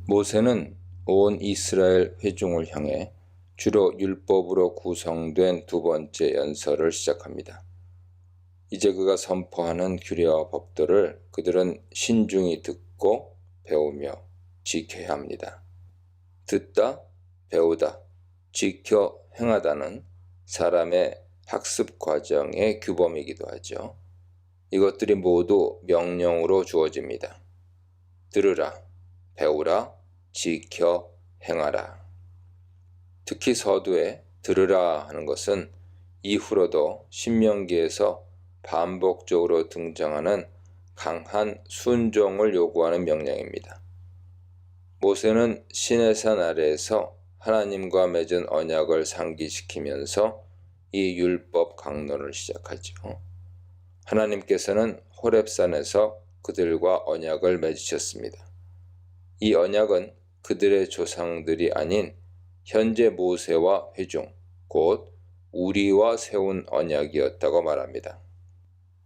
모세는 온 이스라엘 회중을 향해 주로 율법으로 구성된 두 번째 연설을 시작합니다. 이제 그가 선포하는 규례와 법도를 그들은 신중히 듣고 배우며 지켜야 합니다. 듣다, 배우다, 지켜 행하다는 사람의 학습 과정의 규범이기도 하죠. 이것들이 모두 명령으로 주어집니다. 들으라, 배우라, 지켜 행하라. 특히 서두에 들으라 하는 것은 이후로도 신명기에서 반복적으로 등장하는 강한 순종을 요구하는 명령입니다. 모세는 시내산 아래에서 하나님과 맺은 언약을 상기시키면서 이 율법 강론을 시작하죠. 하나님께서는 호렙산에서 그들과 언약을 맺으셨습니다. 이 언약은 그들의 조상들이 아닌 현재 모세와 회중, 곧 우리와 세운 언약이었다고 말합니다.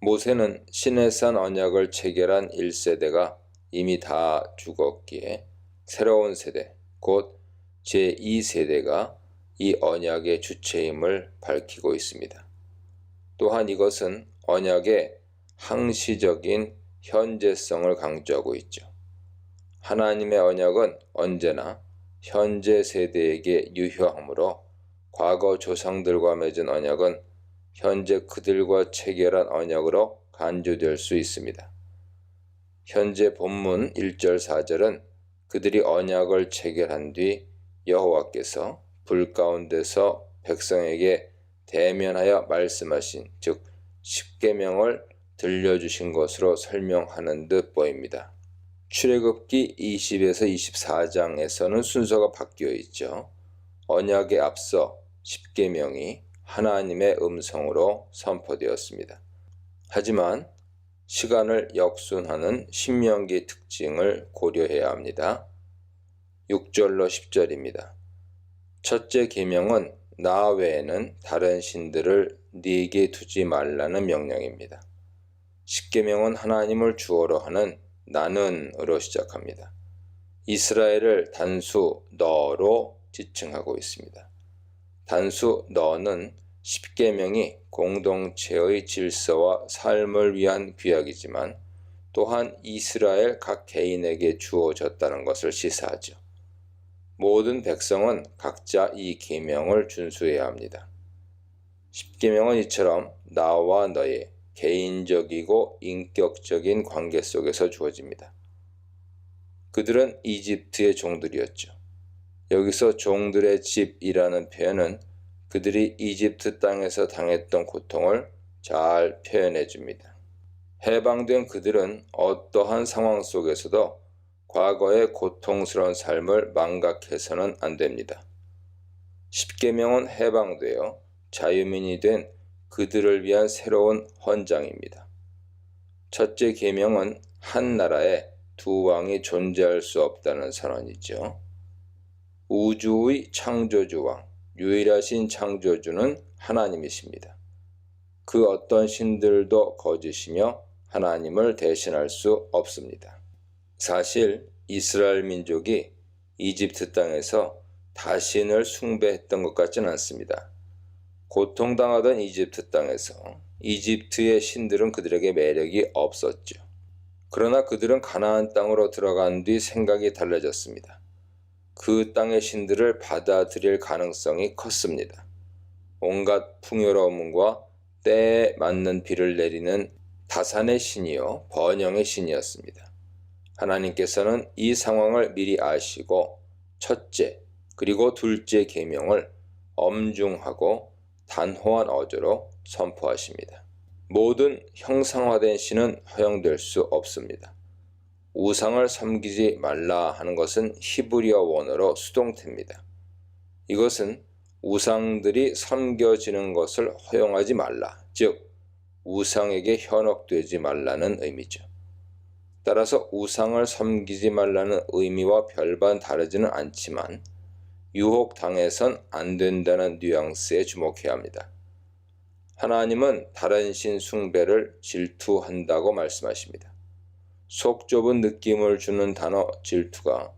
모세는 시내산 언약을 체결한 1세대가 이미 다 죽었기에 새로운 세대, 곧 제2세대가 이 언약의 주체임을 밝히고 있습니다. 또한 이것은 언약의 항시적인 현재성을 강조하고 있죠. 하나님의 언약은 언제나 현재 세대에게 유효하므로 과거 조상들과 맺은 언약은 현재 그들과 체결한 언약으로 간주될 수 있습니다. 현재 본문 1절 4절은 그들이 언약을 체결한 뒤 여호와께서 불 가운데서 백성에게 대면하여 말씀하신 즉 십계명을 들려주신 것으로 설명하는 듯 보입니다. 출애굽기 20에서 24장에서는 순서가 바뀌어 있죠. 언약에 앞서 십계명이 하나님의 음성으로 선포되었습니다. 하지만 시간을 역순하는 신명기 특징을 고려해야 합니다. 6절로 10절입니다. 첫째 계명은 나 외에는 다른 신들을 네게 두지 말라는 명령입니다. 십계명은 하나님을 주어로 하는 나는으로 시작합니다. 이스라엘을 단수 너로 지칭하고 있습니다. 단수 너는 십계명이 공동체의 질서와 삶을 위한 규약이지만 또한 이스라엘 각 개인에게 주어졌다는 것을 시사하죠. 모든 백성은 각자 이 계명을 준수해야 합니다. 십계명은 이처럼 나와 너의 개인적이고 인격적인 관계 속에서 주어집니다. 그들은 이집트의 종들이었죠. 여기서 종들의 집이라는 표현은 그들이 이집트 땅에서 당했던 고통을 잘 표현해 줍니다. 해방된 그들은 어떠한 상황 속에서도 과거의 고통스러운 삶을 망각해서는 안 됩니다. 십계명은 해방되어 자유민이 된 그들을 위한 새로운 헌장입니다. 첫째 계명은 한 나라에 두 왕이 존재할 수 없다는 선언이죠. 우주의 창조주왕, 유일하신 창조주는 하나님이십니다. 그 어떤 신들도 거짓이며 하나님을 대신할 수 없습니다. 사실 이스라엘 민족이 이집트 땅에서 다신을 숭배했던 것 같지는 않습니다. 고통당하던 이집트 땅에서 이집트의 신들은 그들에게 매력이 없었죠. 그러나 그들은 가나안 땅으로 들어간 뒤 생각이 달라졌습니다. 그 땅의 신들을 받아들일 가능성이 컸습니다. 온갖 풍요로움과 때에 맞는 비를 내리는 다산의 신이요 번영의 신이었습니다. 하나님께서는 이 상황을 미리 아시고 첫째 그리고 둘째 계명을 엄중하고 단호한 어조로 선포하십니다. 모든 형상화된 신은 허용될 수 없습니다. 우상을 섬기지 말라 하는 것은 히브리어 원어로 수동태입니다. 이것은 우상들이 섬겨지는 것을 허용하지 말라, 즉 우상에게 현혹되지 말라는 의미죠. 따라서 우상을 섬기지 말라는 의미와 별반 다르지는 않지만 유혹당해선 안 된다는 뉘앙스에 주목해야 합니다. 하나님은 다른 신 숭배를 질투한다고 말씀하십니다. 속 좁은 느낌을 주는 단어 질투가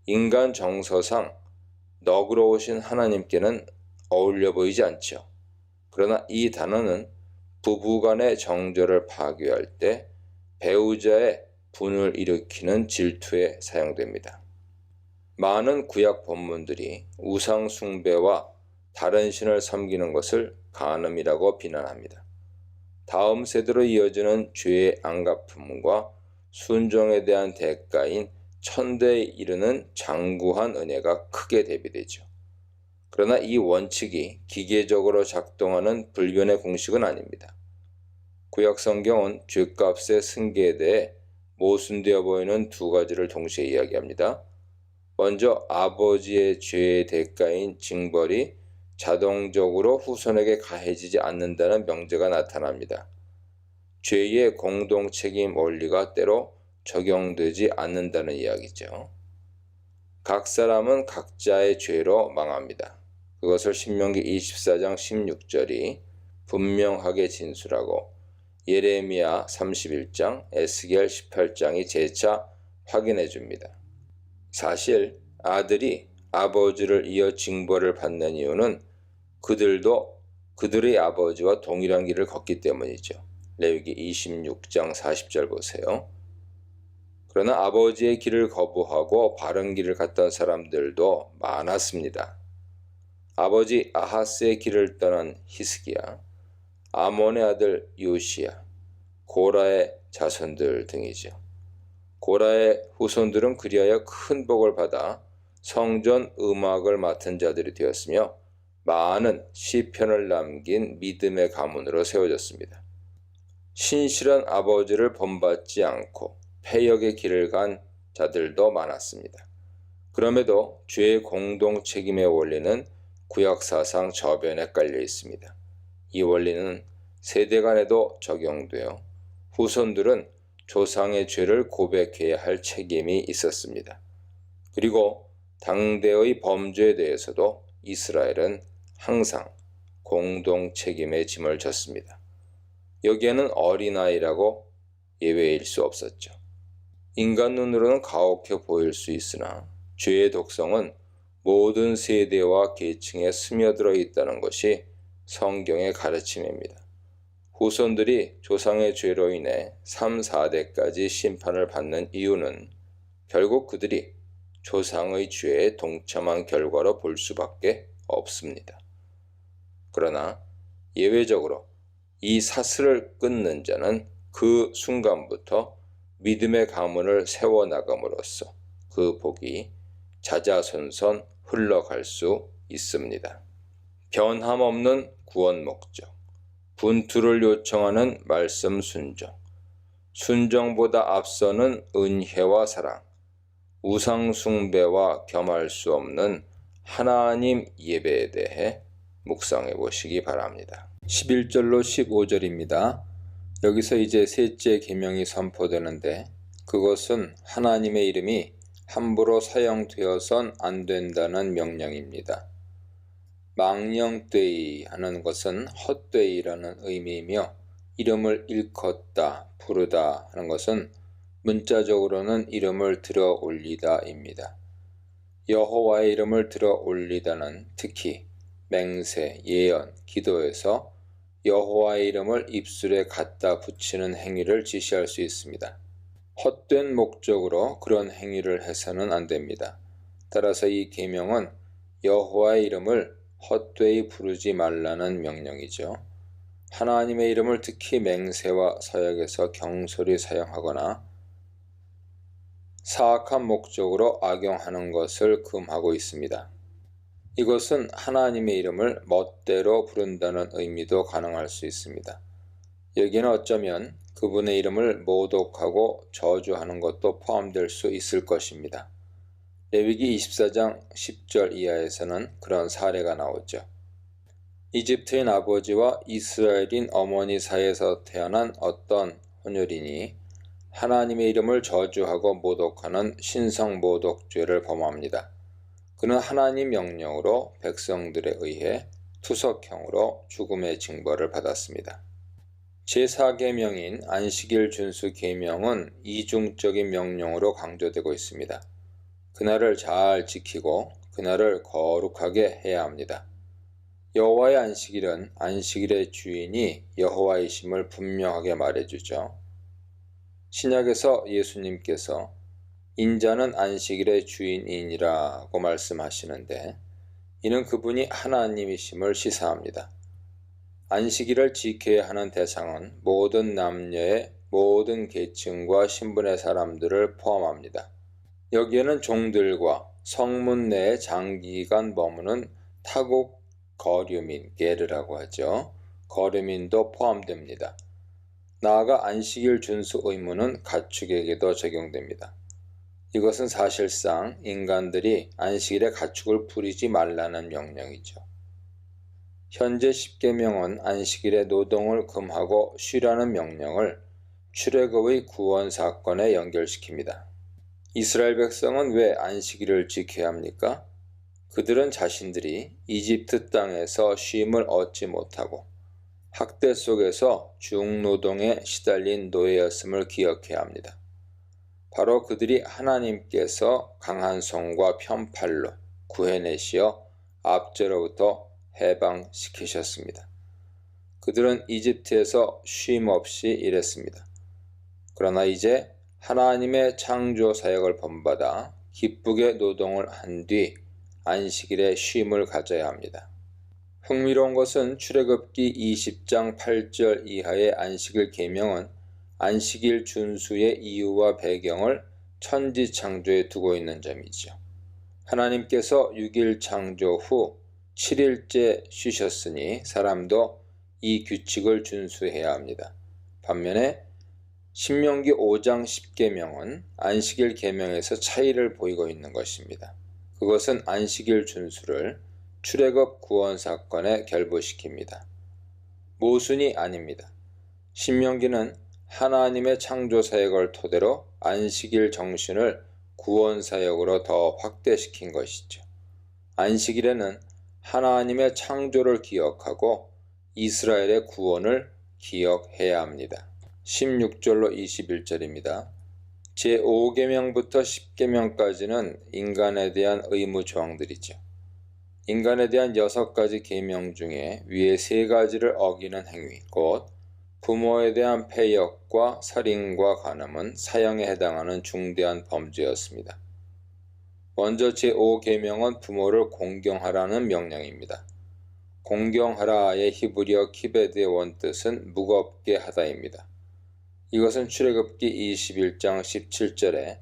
인간 정서상 너그러우신 하나님께는 어울려 보이지 않죠. 그러나 이 단어는 부부간의 정절을 파괴할 때 배우자의 분을 일으키는 질투에 사용됩니다. 많은 구약 본문들이 우상 숭배와 다른 신을 섬기는 것을 간음이라고 비난합니다. 다음 세대로 이어지는 죄의 안갚음과 순종에 대한 대가인 천대에 이르는 장구한 은혜가 크게 대비되죠. 그러나 이 원칙이 기계적으로 작동하는 불변의 공식은 아닙니다. 구약 성경은 죄값의 승계에 대해 모순되어 보이는 두 가지를 동시에 이야기합니다. 먼저 아버지의 죄의 대가인 징벌이 자동적으로 후손에게 가해지지 않는다는 명제가 나타납니다. 죄의 공동책임 원리가 때로 적용되지 않는다는 이야기죠. 각 사람은 각자의 죄로 망합니다. 그것을 신명기 24장 16절이 분명하게 진술하고 예레미야 31장, 에스겔 18장이 재차 확인해 줍니다. 사실 아들이 아버지를 이어 징벌을 받는 이유는 그들도 그들의 아버지와 동일한 길을 걷기 때문이죠. 레위기 26장 40절 보세요. 그러나 아버지의 길을 거부하고 바른 길을 갔던 사람들도 많았습니다. 아버지 아하스의 길을 떠난 히스기야, 아몬의 아들 요시야, 고라의 자손들 등이죠. 고라의 후손들은 그리하여 큰 복을 받아 성전 음악을 맡은 자들이 되었으며 많은 시편을 남긴 믿음의 가문으로 세워졌습니다. 신실한 아버지를 본받지 않고 패역의 길을 간 자들도 많았습니다. 그럼에도 죄의 공동 책임의 원리는 구약사상 저변에 깔려 있습니다. 이 원리는 세대 간에도 적용되어 후손들은 조상의 죄를 고백해야 할 책임이 있었습니다. 그리고 당대의 범죄에 대해서도 이스라엘은 항상 공동 책임의 짐을 졌습니다. 여기에는 어린아이라고 예외일 수 없었죠. 인간 눈으로는 가혹해 보일 수 있으나 죄의 독성은 모든 세대와 계층에 스며들어 있다는 것이 성경의 가르침입니다. 후손들이 조상의 죄로 인해 3, 4대까지 심판을 받는 이유는 결국 그들이 조상의 죄에 동참한 결과로 볼 수밖에 없습니다. 그러나 예외적으로 이 사슬을 끊는 자는 그 순간부터 믿음의 가문을 세워나감으로써 그 복이 자자손손 흘러갈 수 있습니다. 변함없는 구원 목적, 분투를 요청하는 말씀 순종, 순종보다 앞서는 은혜와 사랑, 우상 숭배와 겸할 수 없는 하나님 예배에 대해 묵상해 보시기 바랍니다. 11절로 15절입니다. 여기서 이제 셋째 계명이 선포되는데 그것은 하나님의 이름이 함부로 사용되어선 안 된다는 명령입니다. 망령되이 하는 것은 헛되이라는 의미이며 이름을 일컫다, 부르다 하는 것은 문자적으로는 이름을 들어 올리다입니다. 여호와의 이름을 들어 올리다는 특히 맹세, 예언, 기도에서 여호와의 이름을 입술에 갖다 붙이는 행위를 지시할 수 있습니다. 헛된 목적으로 그런 행위를 해서는 안 됩니다. 따라서 이 계명은 여호와의 이름을 헛되이 부르지 말라는 명령이죠. 하나님의 이름을 특히 맹세와 서약에서 경솔히 사용하거나 사악한 목적으로 악용하는 것을 금하고 있습니다. 이것은 하나님의 이름을 멋대로 부른다는 의미도 가능할 수 있습니다. 여기는 어쩌면 그분의 이름을 모독하고 저주하는 것도 포함될 수 있을 것입니다. 레위기 24장 10절 이하에서는 그런 사례가 나오죠. 이집트인 아버지와 이스라엘인 어머니 사이에서 태어난 어떤 혼혈인이 하나님의 이름을 저주하고 모독하는 신성모독죄를 범합니다. 그는 하나님 명령으로 백성들에 의해 투석형으로 죽음의 징벌을 받았습니다. 제4계명인 안식일 준수 계명은 이중적인 명령으로 강조되고 있습니다. 그날을 잘 지키고 그날을 거룩하게 해야 합니다. 여호와의 안식일은 안식일의 주인이 여호와이심을 분명하게 말해주죠. 신약에서 예수님께서 인자는 안식일의 주인이니라고 말씀하시는데 이는 그분이 하나님이심을 시사합니다. 안식일을 지켜야 하는 대상은 모든 남녀의 모든 계층과 신분의 사람들을 포함합니다. 여기에는 종들과 성문 내에 장기간 머무는 타국 거류민, 게르라고 하죠. 거류민도 포함됩니다. 나아가 안식일 준수 의무는 가축에게도 적용됩니다. 이것은 사실상 인간들이 안식일에 가축을 부리지 말라는 명령이죠. 현재 십계명은 안식일에 노동을 금하고 쉬라는 명령을 출애굽의 구원 사건에 연결시킵니다. 이스라엘 백성은 왜 안식일을 지켜야 합니까? 그들은 자신들이 이집트 땅에서 쉼을 얻지 못하고 학대 속에서 중노동에 시달린 노예였음을 기억해야 합니다. 바로 그들이 하나님께서 강한 손과 편팔로 구해내시어 압제로부터 해방시키셨습니다. 그들은 이집트에서 쉼 없이 일했습니다. 그러나 이제 하나님의 창조 사역을 본받아 기쁘게 노동을 한 뒤 안식일에 쉼을 가져야 합니다. 흥미로운 것은 출애굽기 20장 8절 이하의 안식일 계명은 안식일 준수의 이유와 배경을 천지 창조에 두고 있는 점이죠. 하나님께서 6일 창조 후 7일째 쉬셨으니 사람도 이 규칙을 준수해야 합니다. 반면에 신명기 5장 10계명은 안식일 계명에서 차이를 보이고 있는 것입니다. 그것은 안식일 준수를 출애굽 구원 사건에 결부시킵니다. 모순이 아닙니다. 신명기는 하나님의 창조 사역을 토대로 안식일 정신을 구원 사역으로 더 확대시킨 것이죠. 안식일에는 하나님의 창조를 기억하고 이스라엘의 구원을 기억해야 합니다. 16절로 21절입니다. 제5계명부터 10계명까지는 인간에 대한 의무 조항들이죠. 인간에 대한 6가지 계명 중에 위에 3가지를 어기는 행위, 곧 부모에 대한 패역과 살인과 간음은 사형에 해당하는 중대한 범죄였습니다. 먼저 제5계명은 부모를 공경하라는 명령입니다. 공경하라의 히브리어 키베드의 원뜻은 무겁게 하다입니다. 이것은 출애굽기 21장 17절에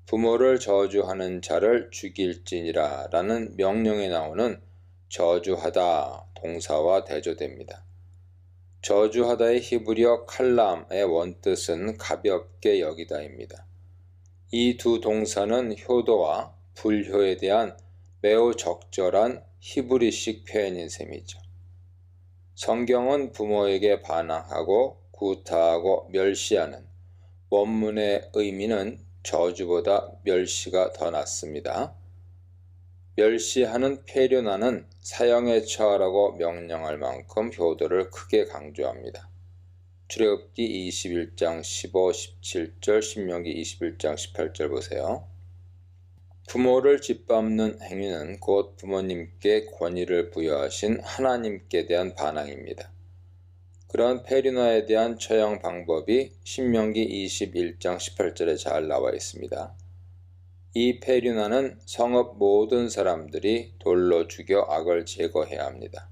부모를 저주하는 자를 죽일지니라 라는 명령에 나오는 저주하다 동사와 대조됩니다. 저주하다의 히브리어 칼람의 원뜻은 가볍게 여기다입니다. 이 두 동사는 효도와 불효에 대한 매우 적절한 히브리식 표현인 셈이죠. 성경은 부모에게 반항하고 구타하고 멸시하는 원문의 의미는 저주보다 멸시가 더 낫습니다. 멸시하는 폐륜하는 사형에 처하라고 명령할 만큼 효도를 크게 강조합니다. 출애굽기 21장 15, 17절, 신명기 21장 18절 보세요. 부모를 짓밟는 행위는 곧 부모님께 권위를 부여하신 하나님께 대한 반항입니다. 그런 폐륜화에 대한 처형 방법이 신명기 21장 18절에 잘 나와 있습니다. 이 폐륜화는 성읍 모든 사람들이 돌로 죽여 악을 제거해야 합니다.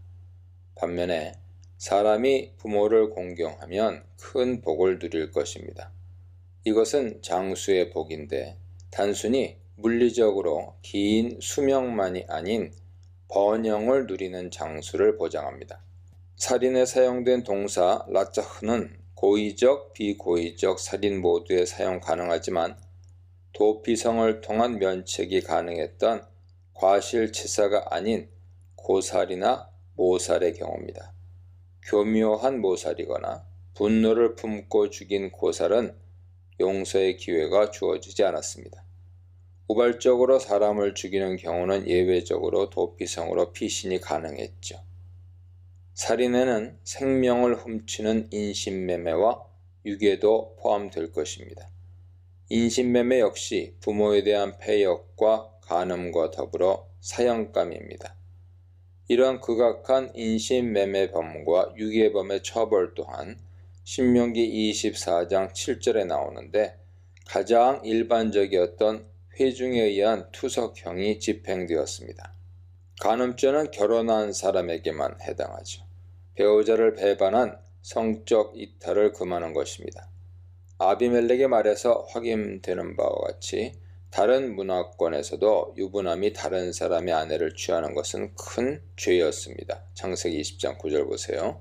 반면에 사람이 부모를 공경하면 큰 복을 누릴 것입니다. 이것은 장수의 복인데 단순히 물리적으로 긴 수명만이 아닌 번영을 누리는 장수를 보장합니다. 살인에 사용된 동사 라짜흐는 고의적, 비고의적 살인 모두에 사용 가능하지만 도피성을 통한 면책이 가능했던 과실치사가 아닌 고살이나 모살의 경우입니다. 교묘한 모살이거나 분노를 품고 죽인 고살은 용서의 기회가 주어지지 않았습니다. 우발적으로 사람을 죽이는 경우는 예외적으로 도피성으로 피신이 가능했죠. 살인에는 생명을 훔치는 인신매매와 유괴도 포함될 것입니다. 인신매매 역시 부모에 대한 패역과 간음과 더불어 사형감입니다. 이러한 극악한 인신매매범과 유괴범의 처벌 또한 신명기 24장 7절에 나오는데 가장 일반적이었던 회중에 의한 투석형이 집행되었습니다. 간음죄는 결혼한 사람에게만 해당하죠. 배우자를 배반한 성적 이탈을 금하는 것입니다. 아비멜렉의 말에서 확인되는 바와 같이 다른 문화권에서도 유부남이 다른 사람의 아내를 취하는 것은 큰 죄였습니다. 창세기 20장 9절 보세요.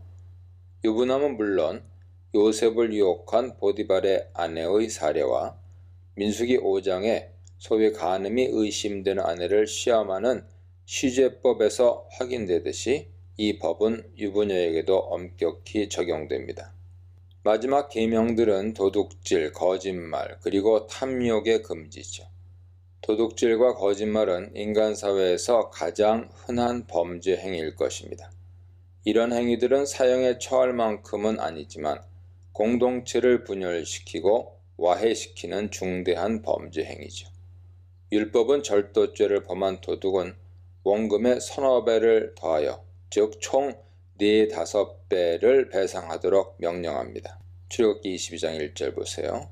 유부남은 물론 요셉을 유혹한 보디발의 아내의 사례와 민수기 5장에 소위 간음이 의심되는 아내를 시험하는 시죄법에서 확인되듯이 이 법은 유부녀에게도 엄격히 적용됩니다. 마지막 계명들은 도둑질, 거짓말, 그리고 탐욕의 금지죠. 도둑질과 거짓말은 인간 사회에서 가장 흔한 범죄 행위일 것입니다. 이런 행위들은 사형에 처할 만큼은 아니지만 공동체를 분열시키고 와해시키는 중대한 범죄 행위죠. 율법은 절도죄를 범한 도둑은 원금의 서너 배를 더하여 즉 총 4~5배를 배상하도록 명령합니다. 출애굽기 22장 1절 보세요.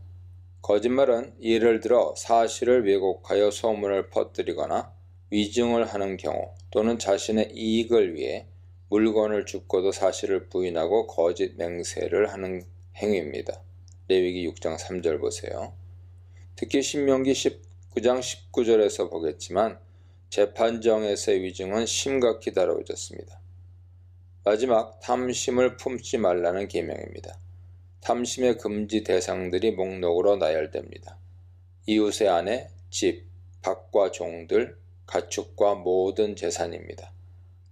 거짓말은 예를 들어 사실을 왜곡하여 소문을 퍼뜨리거나 위증을 하는 경우 또는 자신의 이익을 위해 물건을 줍고도 사실을 부인하고 거짓 맹세를 하는 행위입니다. 레위기 6장 3절 보세요. 특히 신명기 19장 19절에서 보겠지만 재판정에서의 위증은 심각히 다뤄졌습니다. 마지막 탐심을 품지 말라는 계명입니다. 탐심의 금지 대상들이 목록으로 나열됩니다. 이웃의 아내, 집, 밭과 종들, 가축과 모든 재산입니다.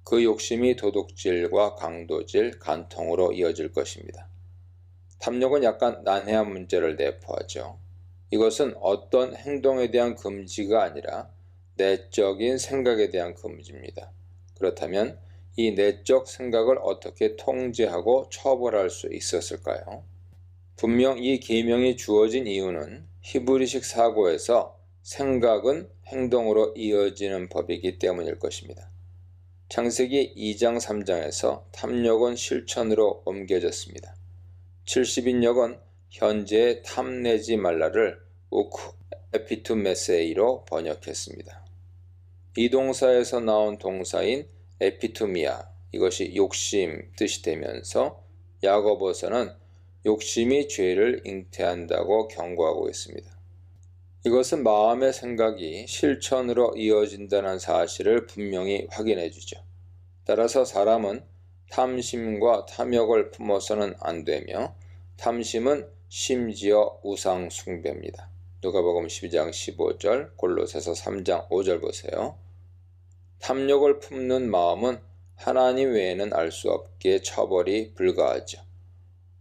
그 욕심이 도둑질과 강도질, 간통으로 이어질 것입니다. 탐욕은 약간 난해한 문제를 내포하죠. 이것은 어떤 행동에 대한 금지가 아니라 내적인 생각에 대한 금지입니다. 그렇다면 이 내적 생각을 어떻게 통제하고 처벌할 수 있었을까요? 분명 이 계명이 주어진 이유는 히브리식 사고에서 생각은 행동으로 이어지는 법이기 때문일 것입니다. 창세기 2장 3장에서 탐욕은 실천으로 옮겨졌습니다. 70인역은 현재의 탐내지 말라를 우크 에피투메세이로 번역했습니다. 이 동사에서 나온 동사인 에피투미아, 이것이 욕심 뜻이 되면서 야고보서는 욕심이 죄를 잉태한다고 경고하고 있습니다. 이것은 마음의 생각이 실천으로 이어진다는 사실을 분명히 확인해 주죠. 따라서 사람은 탐심과 탐욕을 품어서는 안 되며 탐심은 심지어 우상 숭배입니다. 누가복음 12장 15절, 골로새서 3장 5절 보세요. 탐욕을 품는 마음은 하나님 외에는 알 수 없기에 처벌이 불가하죠.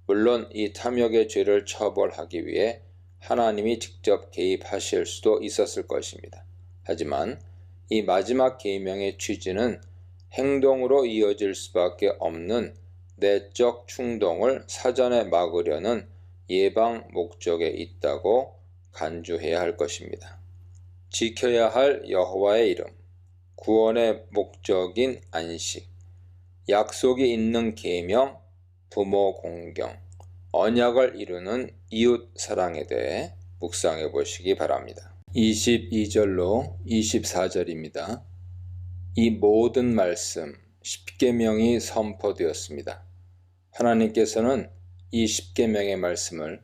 물론 이 탐욕의 죄를 처벌하기 위해 하나님이 직접 개입하실 수도 있었을 것입니다. 하지만 이 마지막 계명의 취지는 행동으로 이어질 수밖에 없는 내적 충동을 사전에 막으려는 예방 목적에 있다고 간주해야 할 것입니다. 지켜야 할 여호와의 이름, 구원의 목적인 안식, 약속이 있는 계명, 부모 공경, 언약을 이루는 이웃 사랑에 대해 묵상해 보시기 바랍니다. 22절로 24절입니다. 이 모든 말씀, 십계명이 선포되었습니다. 하나님께서는 이 십계명의 말씀을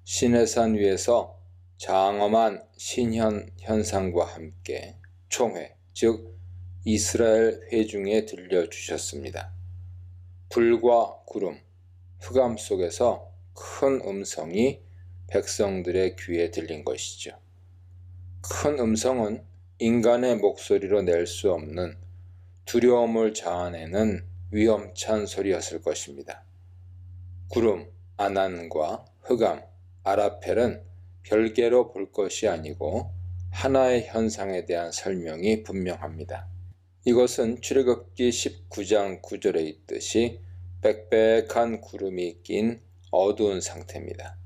시내산 위에서 장엄한 신현 현상과 함께 총회, 즉 이스라엘 회중에 들려주셨습니다. 불과 구름, 흑암 속에서 큰 음성이 백성들의 귀에 들린 것이죠. 큰 음성은 인간의 목소리로 낼 수 없는 두려움을 자아내는 위험찬 소리였을 것입니다. 구름, 아난과 흑암, 아라펠은 별개로 볼 것이 아니고 하나의 현상에 대한 설명이 분명합니다. 이것은 출애굽기 19장 9절에 있듯이 빽빽한 구름이 낀 어두운 상태입니다.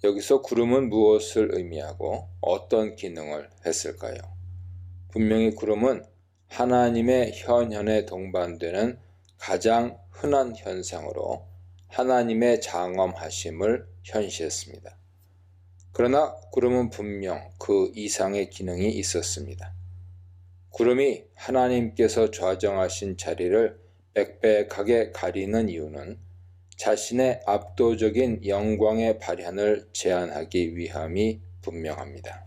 여기서 구름은 무엇을 의미하고 어떤 기능을 했을까요? 분명히 구름은 하나님의 현현에 동반되는 가장 흔한 현상으로 하나님의 장엄하심을 현시했습니다. 그러나 구름은 분명 그 이상의 기능이 있었습니다. 구름이 하나님께서 좌정하신 자리를 빽빽하게 가리는 이유는 자신의 압도적인 영광의 발현을 제한하기 위함이 분명합니다.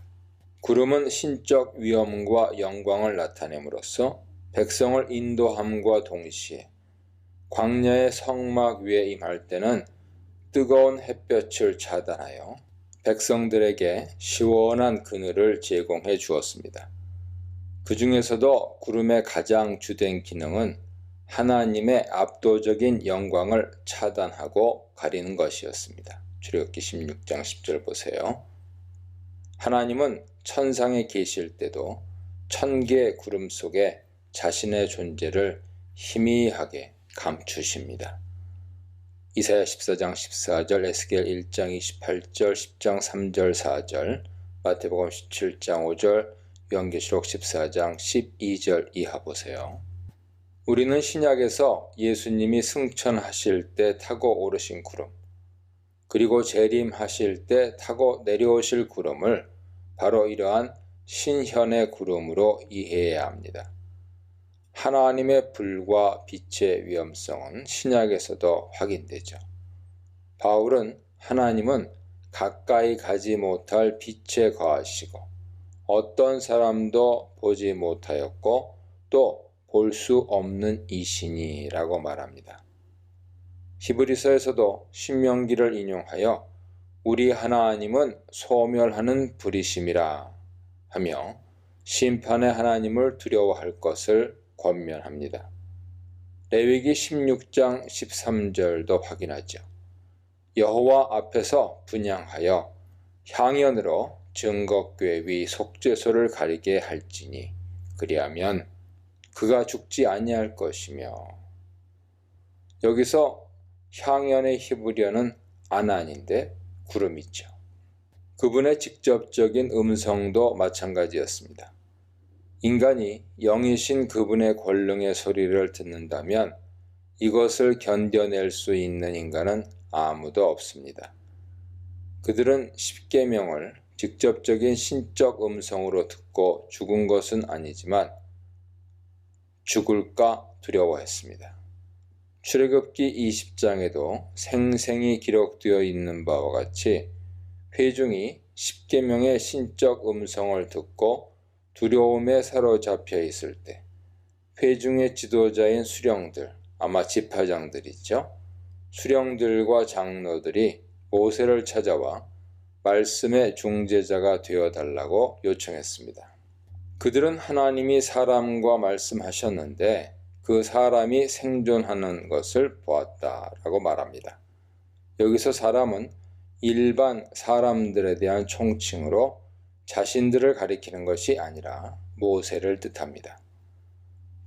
구름은 신적 위엄과 영광을 나타냄으로써 백성을 인도함과 동시에 광야의 성막 위에 임할 때는 뜨거운 햇볕을 차단하여 백성들에게 시원한 그늘을 제공해 주었습니다. 그 중에서도 구름의 가장 주된 기능은 하나님의 압도적인 영광을 차단하고 가리는 것이었습니다. 출애굽기 16장 10절 보세요. 하나님은 천상에 계실 때도 천개의 구름 속에 자신의 존재를 희미하게 감추십니다. 이사야 14장 14절, 에스겔 1장 28절, 10장 3절 4절, 마태복음 17장 5절, 요한계시록 14장 12절 이하 보세요. 우리는 신약에서 예수님이 승천하실 때 타고 오르신 구름, 그리고 재림하실 때 타고 내려오실 구름을 바로 이러한 신현의 구름으로 이해해야 합니다. 하나님의 불과 빛의 위엄성은 신약에서도 확인되죠. 바울은 하나님은 가까이 가지 못할 빛에 거하시고 어떤 사람도 보지 못하였고 또 볼 수 없는 이시니라고 말합니다. 히브리서에서도 신명기를 인용하여 우리 하나님은 소멸하는 불이심이라 하며 심판의 하나님을 두려워할 것을 권면합니다. 레위기 16장 13절도 확인하죠. 여호와 앞에서 분향하여 향연으로 증거궤 위 속죄소를 가리게 할지니 그리하면 그가 죽지 아니할 것이며. 여기서 향연의 히브리어는 아난인데 구름이죠. 그분의 직접적인 음성도 마찬가지였습니다. 인간이 영이신 그분의 권능의 소리를 듣는다면 이것을 견뎌낼 수 있는 인간은 아무도 없습니다. 그들은 십계명을 직접적인 신적 음성으로 듣고 죽은 것은 아니지만 죽을까 두려워했습니다. 출애굽기 20장에도 생생히 기록되어 있는 바와 같이 회중이 십계명의 신적 음성을 듣고 두려움에 사로잡혀 있을 때 회중의 지도자인 수령들, 아마 지파장들이죠. 수령들과 장로들이 모세를 찾아와 말씀의 중재자가 되어달라고 요청했습니다. 그들은 하나님이 사람과 말씀하셨는데 그 사람이 생존하는 것을 보았다라고 말합니다. 여기서 사람은 일반 사람들에 대한 총칭으로 자신들을 가리키는 것이 아니라 모세를 뜻합니다.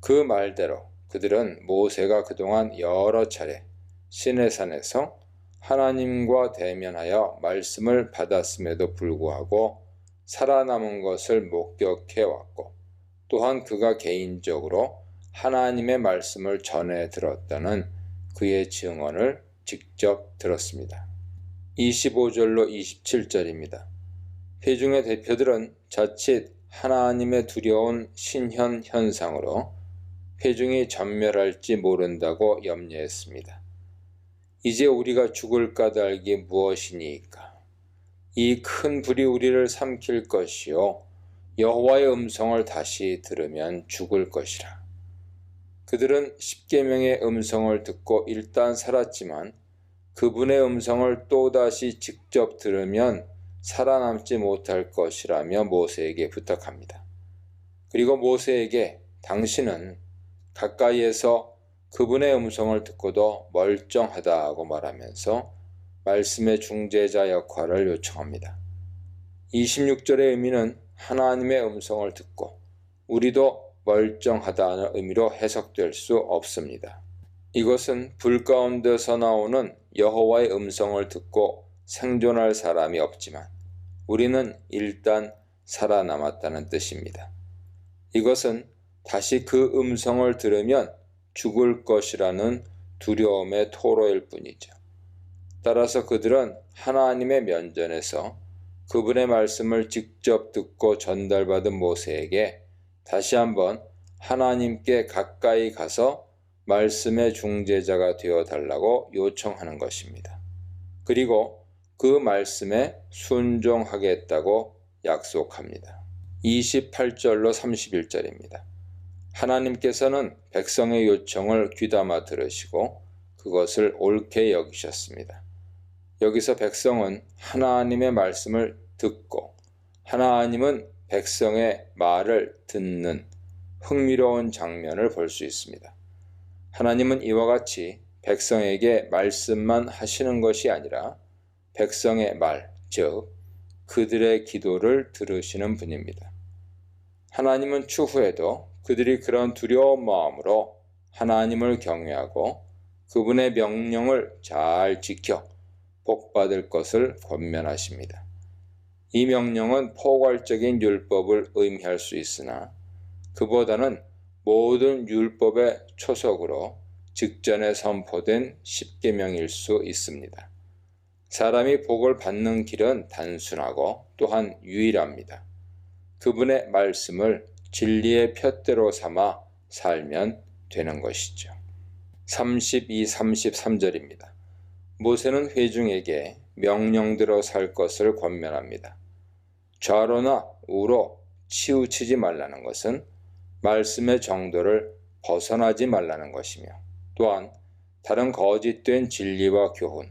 그 말대로 그들은 모세가 그동안 여러 차례 시내산에서 하나님과 대면하여 말씀을 받았음에도 불구하고 살아남은 것을 목격해 왔고 또한 그가 개인적으로 하나님의 말씀을 전해 들었다는 그의 증언을 직접 들었습니다. 25절로 27절입니다. 회중의 대표들은 자칫 하나님의 두려운 신현 현상으로 회중이 전멸할지 모른다고 염려했습니다. 이제 우리가 죽을 까닭이 무엇이니까? 이 큰 불이 우리를 삼킬 것이요 여호와의 음성을 다시 들으면 죽을 것이라. 그들은 십계명의 음성을 듣고 일단 살았지만 그분의 음성을 또다시 직접 들으면 살아남지 못할 것이라며 모세에게 부탁합니다. 그리고 모세에게 당신은 가까이에서 그분의 음성을 듣고도 멀쩡하다고 말하면서 말씀의 중재자 역할을 요청합니다. 26절의 의미는 하나님의 음성을 듣고 우리도 멀쩡하다는 의미로 해석될 수 없습니다. 이것은 불 가운데서 나오는 여호와의 음성을 듣고 생존할 사람이 없지만 우리는 일단 살아남았다는 뜻입니다. 이것은 다시 그 음성을 들으면 죽을 것이라는 두려움의 토로일 뿐이죠. 따라서 그들은 하나님의 면전에서 그분의 말씀을 직접 듣고 전달받은 모세에게 다시 한번 하나님께 가까이 가서 말씀의 중재자가 되어 달라고 요청하는 것입니다. 그리고 그 말씀에 순종하겠다고 약속합니다. 28절로 31절입니다. 하나님께서는 백성의 요청을 귀담아 들으시고 그것을 옳게 여기셨습니다. 여기서 백성은 하나님의 말씀을 듣고 하나님은 백성의 말을 듣는 흥미로운 장면을 볼 수 있습니다. 하나님은 이와 같이 백성에게 말씀만 하시는 것이 아니라 백성의 말, 즉 그들의 기도를 들으시는 분입니다. 하나님은 추후에도 그들이 그런 두려운 마음으로 하나님을 경외하고 그분의 명령을 잘 지켜 복받을 것을 권면하십니다. 이 명령은 포괄적인 율법을 의미할 수 있으나 그보다는 모든 율법의 초석으로 직전에 선포된 십계명일 수 있습니다. 사람이 복을 받는 길은 단순하고 또한 유일합니다. 그분의 말씀을 진리의 푯대로 삼아 살면 되는 것이죠. 32, 33절입니다. 모세는 회중에게 명령대로 살 것을 권면합니다. 좌로나 우로 치우치지 말라는 것은 말씀의 정도를 벗어나지 말라는 것이며 또한 다른 거짓된 진리와 교훈,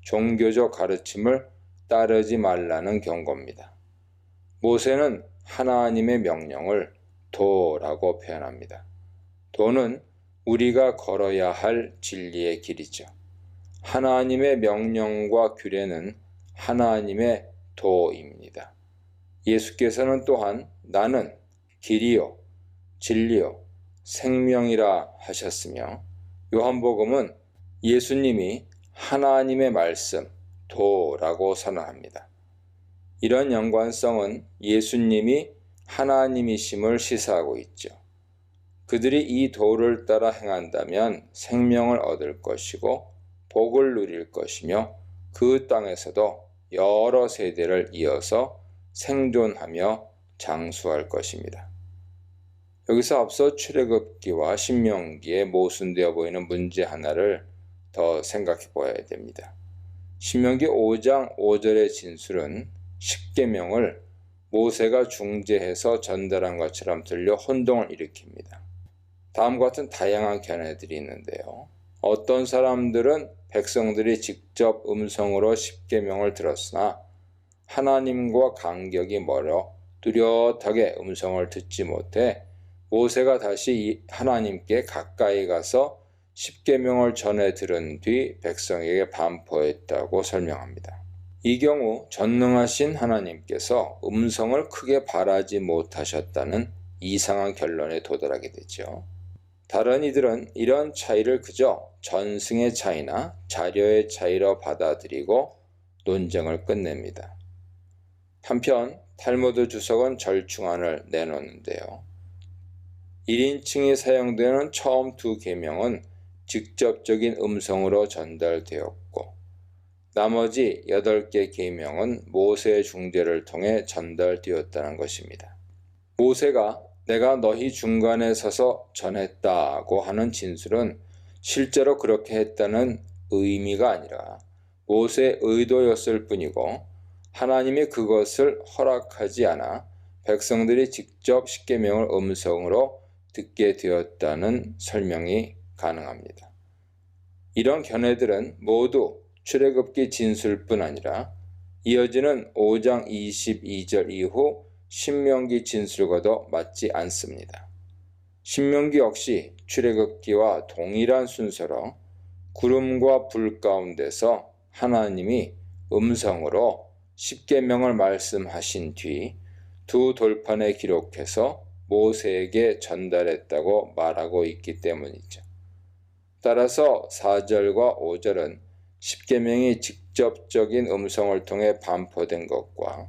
종교적 가르침을 따르지 말라는 경고입니다. 모세는 하나님의 명령을 도라고 표현합니다. 도는 우리가 걸어야 할 진리의 길이죠. 하나님의 명령과 규례는 하나님의 도입니다. 예수께서는 또한 나는 길이요 진리요 생명이라 하셨으며 요한복음은 예수님이 하나님의 말씀 도라고 선언합니다. 이런 연관성은 예수님이 하나님이심을 시사하고 있죠. 그들이 이 도를 따라 행한다면 생명을 얻을 것이고 복을 누릴 것이며 그 땅에서도 여러 세대를 이어서 생존하며 장수할 것입니다. 여기서 앞서 출애굽기와 신명기에 모순되어 보이는 문제 하나를 더 생각해 보아야 됩니다. 신명기 5장 5절의 진술은 십계명을 모세가 중재해서 전달한 것처럼 들려 혼동을 일으킵니다. 다음과 같은 다양한 견해들이 있는데요. 어떤 사람들은 백성들이 직접 음성으로 십계명을 들었으나 하나님과 간격이 멀어 뚜렷하게 음성을 듣지 못해 모세가 다시 하나님께 가까이 가서 십계명을 전해 들은 뒤 백성에게 반포했다고 설명합니다. 이 경우 전능하신 하나님께서 음성을 크게 바라지 못하셨다는 이상한 결론에 도달하게 되죠. 다른 이들은 이런 차이를 그저 전승의 차이나 자료의 차이로 받아들이고 논쟁을 끝냅니다. 한편 탈무드 주석은 절충안을 내놓는데요. 1인칭이 사용되는 처음 두 계명은 직접적인 음성으로 전달되었고 나머지 8개 계명은 모세의 중재를 통해 전달되었다는 것입니다. 모세가 내가 너희 중간에 서서 전했다고 하는 진술은 실제로 그렇게 했다는 의미가 아니라 모세의 의도였을 뿐이고 하나님이 그것을 허락하지 않아 백성들이 직접 십계명을 음성으로 듣게 되었다는 설명이 가능합니다. 이런 견해들은 모두 출애굽기 진술뿐 아니라 이어지는 5장 22절 이후 신명기 진술과도 맞지 않습니다. 신명기 역시 출애굽기와 동일한 순서로 구름과 불 가운데서 하나님이 음성으로 십계명을 말씀하신 뒤 두 돌판에 기록해서 모세에게 전달했다고 말하고 있기 때문이죠. 따라서 4절과 5절은 십계명이 직접 직접적인 음성을 통해 반포된 것과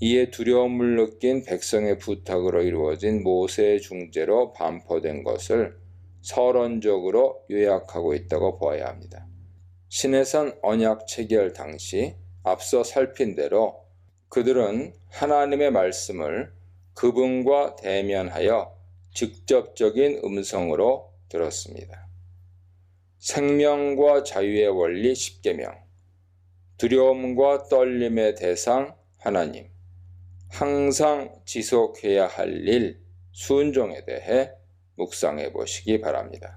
이에 두려움을 느낀 백성의 부탁으로 이루어진 모세의 중재로 반포된 것을 서론적으로 요약하고 있다고 보아야 합니다. 시내산 언약 체결 당시 앞서 살핀 대로 그들은 하나님의 말씀을 그분과 대면하여 직접적인 음성으로 들었습니다. 생명과 자유의 원리 10계명, 두려움과 떨림의 대상 하나님, 항상 지속해야 할 일, 순종에 대해 묵상해 보시기 바랍니다.